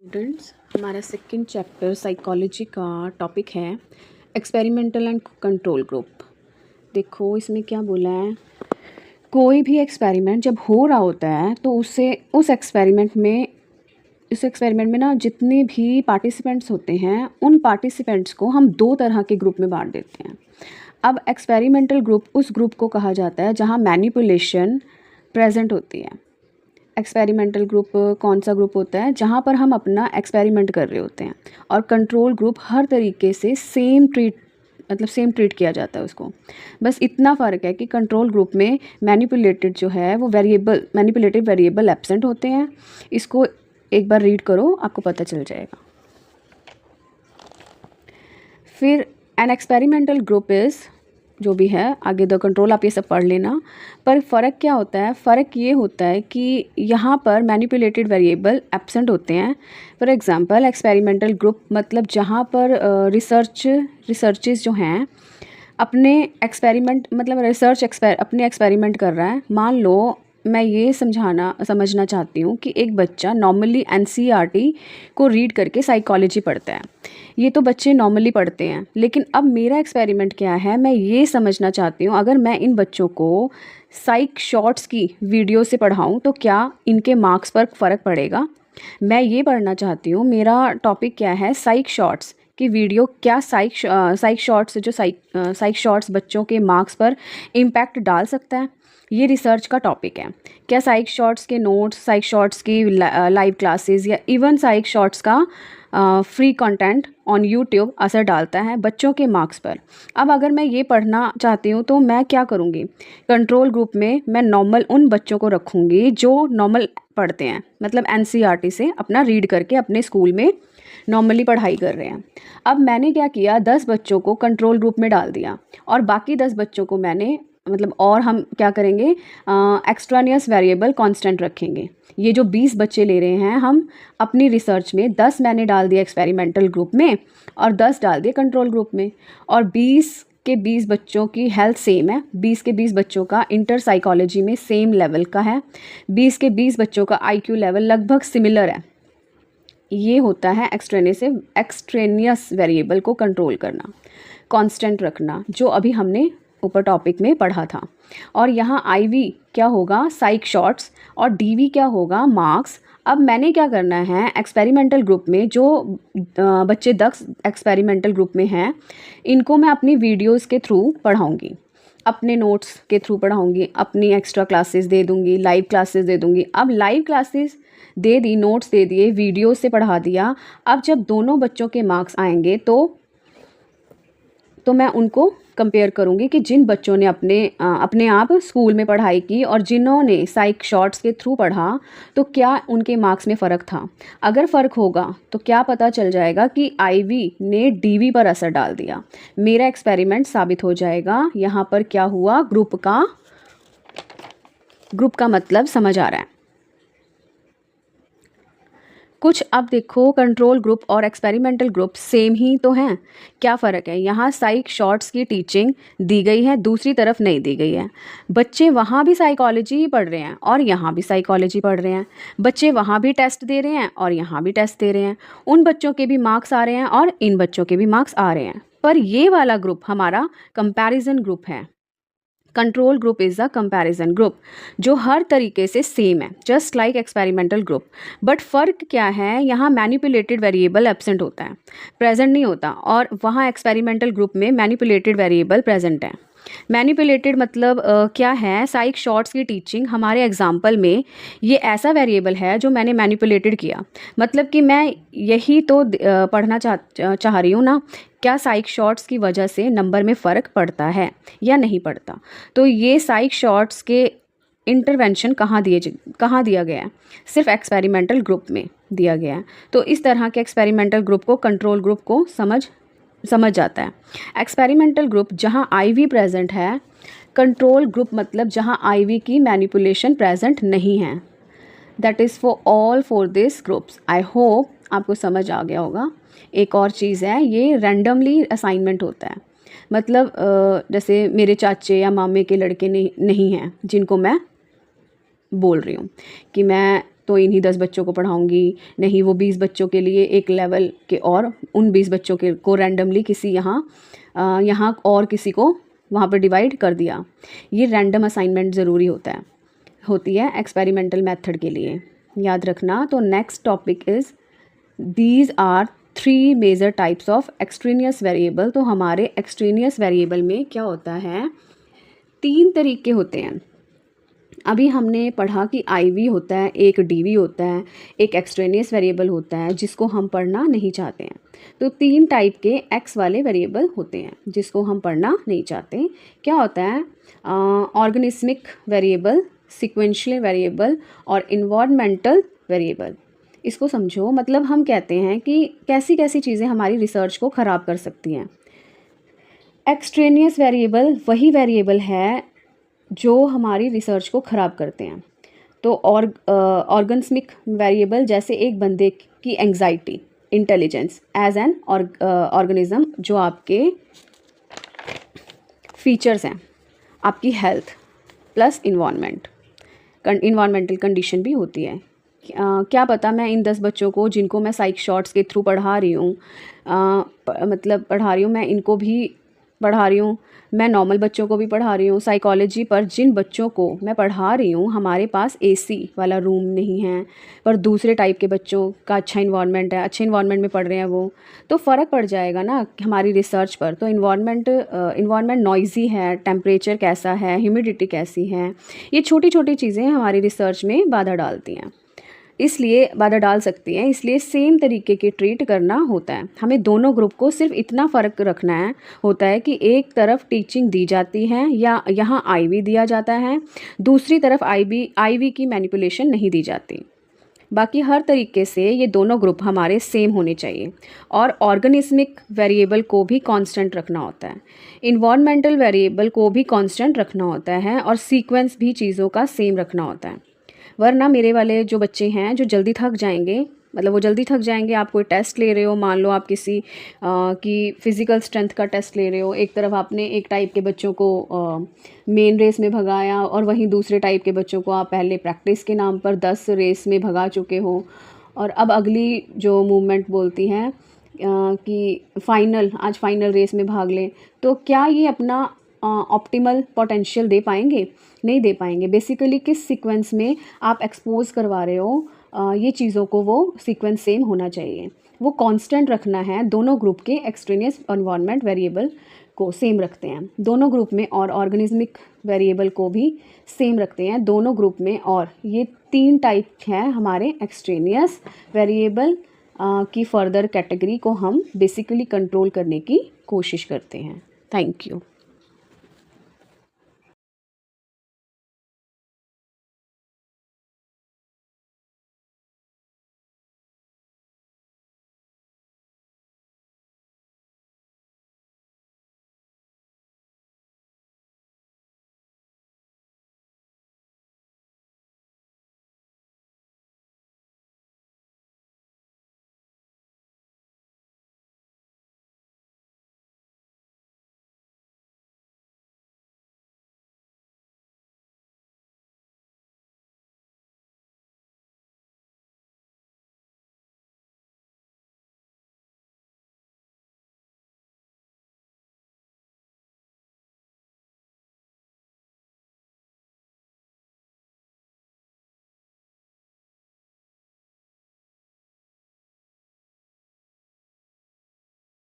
Students, हमारा second chapter psychology का topic है एक्सपेरिमेंटल एंड कंट्रोल ग्रुप। देखो इसमें क्या बोला है, कोई भी एक्सपेरिमेंट जब हो रहा होता है तो उस एक्सपेरिमेंट में ना जितने भी पार्टिसिपेंट्स होते हैं उन पार्टिसिपेंट्स को हम दो तरह के ग्रुप में बांट देते हैं। अब एक्सपेरिमेंटल ग्रुप उस ग्रुप को कहा जाता है जहाँ मैनिपुलेशन प्रेजेंट होती है। एक्सपेरिमेंटल ग्रुप कौन सा ग्रुप होता है, जहाँ पर हम अपना एक्सपेरिमेंट कर रहे होते हैं। और कंट्रोल ग्रुप हर तरीके से सेम ट्रीट किया जाता है उसको। बस इतना फ़र्क है कि कंट्रोल ग्रुप में मैनिपुलेटेड जो है वो मैनिपुलेटिव वेरिएबल एब्सेंट होते हैं। इसको एक बार रीड करो, आपको पता चल जाएगा। फिर एन एक्सपेरिमेंटल ग्रुप इज़, जो भी है आगे द कंट्रोल, आप ये सब पढ़ लेना। पर फ़र्क क्या होता है, फ़र्क ये होता है कि यहाँ पर मैनिपुलेटेड वेरिएबल एब्सेंट होते हैं। फॉर एग्जांपल एक्सपेरिमेंटल ग्रुप मतलब जहाँ पर रिसर्चेस जो हैं अपने एक्सपेरिमेंट कर रहा है। मान लो मैं ये समझना चाहती हूँ कि एक बच्चा नॉर्मली एनसीईआरटी को रीड करके साइकोलॉजी पढ़ता है। ये तो बच्चे नॉर्मली पढ़ते हैं, लेकिन अब मेरा एक्सपेरिमेंट क्या है, मैं ये समझना चाहती हूँ अगर मैं इन बच्चों को साइक शॉर्ट्स की वीडियो से पढ़ाऊँ तो क्या इनके मार्क्स पर फ़र्क पड़ेगा। मैं ये पढ़ना चाहती हूँ, मेरा टॉपिक क्या है, साइक शॉर्ट्स की वीडियो क्या साइक शॉर्ट्स बच्चों के मार्क्स पर इम्पैक्ट डाल सकता है। ये रिसर्च का टॉपिक है। क्या साइक शॉर्ट्स के नोट्स, साइक शॉर्ट्स की लाइव क्लासेस या इवन साइक शॉर्ट्स का फ्री कंटेंट ऑन यूट्यूब असर डालता है बच्चों के मार्क्स पर। अब अगर मैं ये पढ़ना चाहती हूँ तो मैं क्या करूँगी, कंट्रोल ग्रुप में मैं नॉर्मल उन बच्चों को रखूँगी जो नॉर्मल पढ़ते हैं, मतलब एनसीईआरटी से अपना रीड करके अपने स्कूल में नॉर्मली पढ़ाई कर रहे हैं। अब मैंने क्या किया, 10 बच्चों को कंट्रोल ग्रुप में डाल दिया और बाकी 10 बच्चों को और हम क्या करेंगे, एक्स्ट्रानियस वेरिएबल कांस्टेंट रखेंगे। ये जो 20 बच्चे ले रहे हैं हम अपनी रिसर्च में, 10 मैंने डाल दिया एक्सपेरिमेंटल ग्रुप में और 10 डाल दिए कंट्रोल ग्रुप में। और 20 के 20 बच्चों की हेल्थ सेम है, 20 के 20 बच्चों का इंटर साइकोलॉजी में सेम लेवल का है, 20 के 20 बच्चों का आईक्यू लेवल लगभग सिमिलर है। ये होता है एक्सट्रेनियस वेरिएबल को कंट्रोल करना, कांस्टेंट रखना, जो अभी हमने ऊपर टॉपिक में पढ़ा था। और यहाँ आईवी क्या होगा, साइक शॉर्ट्स, और डीवी क्या होगा, मार्क्स। अब मैंने क्या करना है, एक्सपेरिमेंटल ग्रुप में जो बच्चे 10 एक्सपेरिमेंटल ग्रुप में हैं इनको मैं अपनी वीडियोस के थ्रू पढ़ाऊँगी, अपने नोट्स के थ्रू पढ़ाऊँगी, अपनी एक्स्ट्रा क्लासेस दे दूँगी, लाइव क्लासेस दे दूँगी। अब लाइव क्लासेस दे दी, नोट्स दे दिए, वीडियो से पढ़ा दिया। अब जब दोनों बच्चों के मार्क्स आएंगे तो मैं उनको कंपेयर करूँगी कि जिन बच्चों ने अपने आप स्कूल में पढ़ाई की और जिन्होंने साइक शॉर्ट्स के थ्रू पढ़ा तो क्या उनके मार्क्स में फ़र्क था। अगर फ़र्क होगा तो क्या पता चल जाएगा कि आईवी ने डीवी पर असर डाल दिया। मेरा एक्सपेरिमेंट साबित हो जाएगा। यहाँ पर क्या हुआ, ग्रुप का मतलब समझ आ रहा है कुछ। अब देखो कंट्रोल ग्रुप और एक्सपेरिमेंटल ग्रुप सेम ही तो हैं, क्या फ़र्क है, यहाँ साइक शॉर्ट्स की टीचिंग दी गई है, दूसरी तरफ नहीं दी गई है। बच्चे वहाँ भी साइकोलॉजी ही पढ़ रहे हैं और यहाँ भी साइकोलॉजी पढ़ रहे हैं। बच्चे वहाँ भी टेस्ट दे रहे हैं और यहाँ भी टेस्ट दे रहे हैं। उन बच्चों के भी मार्क्स आ रहे हैं और इन बच्चों के भी मार्क्स आ रहे हैं। पर ये वाला ग्रुप हमारा कंपैरिजन ग्रुप है। Control group is a comparison group जो हर तरीके से सेम है, just like experimental group. But फ़र्क क्या है, यहाँ मैनिपुलेटेड वेरिएबल एब्सेंट होता है, प्रेजेंट नहीं होता, और वहाँ एक्सपेरिमेंटल ग्रुप में मैनिपुलेटेड वेरिएबल प्रेजेंट है। मैनिपुलेटेड मतलब क्या है, साइक शॉर्ट्स की टीचिंग हमारे एग्जाम्पल में ये ऐसा वेरिएबल है जो मैंने मैनिपुलेटेड किया। मतलब कि मैं यही तो पढ़ना चाह रही हूँ ना, क्या साइक शॉर्ट्स की वजह से नंबर में फ़र्क पड़ता है या नहीं पड़ता। तो ये साइक शॉर्ट्स के इंटरवेंशन कहाँ दिया गया है, सिर्फ एक्सपेरिमेंटल ग्रुप में दिया गया है। तो इस तरह के एक्सपेरिमेंटल ग्रुप को कंट्रोल ग्रुप को समझ जाता है। एक्सपेरिमेंटल ग्रुप जहाँ आईवी प्रेजेंट है, कंट्रोल ग्रुप मतलब जहाँ आईवी की मैनिपुलेशन प्रेजेंट नहीं है। That is for all for this groups. I hope आपको समझ आ गया होगा। एक और चीज़ है, ये रैंडमली असाइनमेंट होता है, मतलब जैसे मेरे चाचे या मामे के लड़के नहीं हैं जिनको मैं बोल रही हूँ कि मैं तो इन्हीं 10 बच्चों को पढ़ाऊँगी, नहीं वो 20 बच्चों के लिए एक लेवल के और उन 20 बच्चों के को रैंडमली किसी यहाँ और किसी को वहाँ पर डिवाइड कर दिया। ये रैंडम असाइनमेंट ज़रूरी होती है एक्सपेरिमेंटल मेथड के लिए, याद रखना। तो next topic is these are 3 major types of extraneous variable. तो हमारे एक्सट्रेनियस वेरिएबल में क्या होता है, 3 तरीके होते हैं। अभी हमने पढ़ा कि IV होता है, एक DV होता है, एक एक्सट्रेनियस वेरिएबल होता है जिसको हम पढ़ना नहीं चाहते हैं। तो 3 टाइप के X वाले वेरिएबल होते हैं जिसको हम पढ़ना नहीं चाहते। क्या होता है, ऑर्गेनिस्मिक वेरिएबल, सीक्वेंशियल वेरिएबल और इन्वायरमेंटल वेरिएबल। इसको समझो, मतलब हम कहते हैं कि कैसी कैसी चीज़ें हमारी रिसर्च को ख़राब कर सकती हैं। एक्सट्रेनियस वेरिएबल वही वेरिएबल है जो हमारी रिसर्च को ख़राब करते हैं। तो ऑर्गेनिस्मिक वेरिएबल जैसे एक बंदे की anxiety, intelligence as an organism, जो आपके फीचर्स हैं, आपकी हेल्थ प्लस इन्वायरमेंटल कंडीशन भी होती है। क्या पता मैं इन 10 बच्चों को जिनको मैं साइक शॉर्ट्स के थ्रू पढ़ा रही हूँ, मैं इनको भी पढ़ा रही हूँ, मैं नॉर्मल बच्चों को भी पढ़ा रही हूँ साइकोलॉजी पर। जिन बच्चों को मैं पढ़ा रही हूँ हमारे पास AC वाला रूम नहीं है, पर दूसरे टाइप के बच्चों का अच्छा इन्वायरमेंट है, अच्छे इन्वायरमेंट में पढ़ रहे हैं वो, तो फ़र्क पड़ जाएगा ना हमारी रिसर्च पर। तो इन्वायरमेंट नॉइज़ी है, टेम्परेचर कैसा है, ह्यूमिडिटी कैसी है, ये छोटी छोटी चीज़ें हमारी रिसर्च में बाधा डालती हैं, इसलिए बाधा डाल सकती हैं। इसलिए सेम तरीके के ट्रीट करना होता है। हमें दोनों ग्रुप को सिर्फ इतना फ़र्क रखना होता है कि एक तरफ टीचिंग दी जाती है या यहाँ IV दिया जाता है, दूसरी तरफ IV की मैनिपुलेशन नहीं दी जाती। बाकी हर तरीके से ये दोनों ग्रुप हमारे सेम होने चाहिए। और ऑर्गेनिस्मिक वेरिएबल को भी कांस्टेंट रखना होता है, इन्वायरमेंटल वेरिएबल को भी कांस्टेंट रखना होता है, और सीक्वेंस भी चीज़ों का सेम रखना होता है। वरना मेरे वाले जो बच्चे हैं जो जल्दी थक जाएंगे, मतलब वो जल्दी थक जाएंगे। आप कोई टेस्ट ले रहे हो, मान लो आप किसी की फ़िज़िकल स्ट्रेंथ का टेस्ट ले रहे हो, एक तरफ आपने एक टाइप के बच्चों को मेन रेस में भगाया और वहीं दूसरे टाइप के बच्चों को आप पहले प्रैक्टिस के नाम पर 10 रेस में भगा चुके हो, और अब अगली जो मूवमेंट बोलती है कि आज फाइनल रेस में भाग लें, तो क्या ये अपना ऑप्टिमल पोटेंशियल दे पाएंगे? नहीं दे पाएंगे। बेसिकली किस सीक्वेंस में आप एक्सपोज करवा रहे हो, ये चीज़ों को वो सीक्वेंस सेम होना चाहिए, वो कांस्टेंट रखना है। दोनों ग्रुप के एक्सट्रेनियस एनवायरनमेंट वेरिएबल को सेम रखते हैं दोनों ग्रुप में, और ऑर्गेनिज्मिक वेरिएबल को भी सेम रखते हैं दोनों ग्रुप में। और ये 3 टाइप हैं हमारे एक्सट्रेनियस वेरिएबल की फर्दर कैटेगरी को हम बेसिकली कंट्रोल करने की कोशिश करते हैं। Thank you.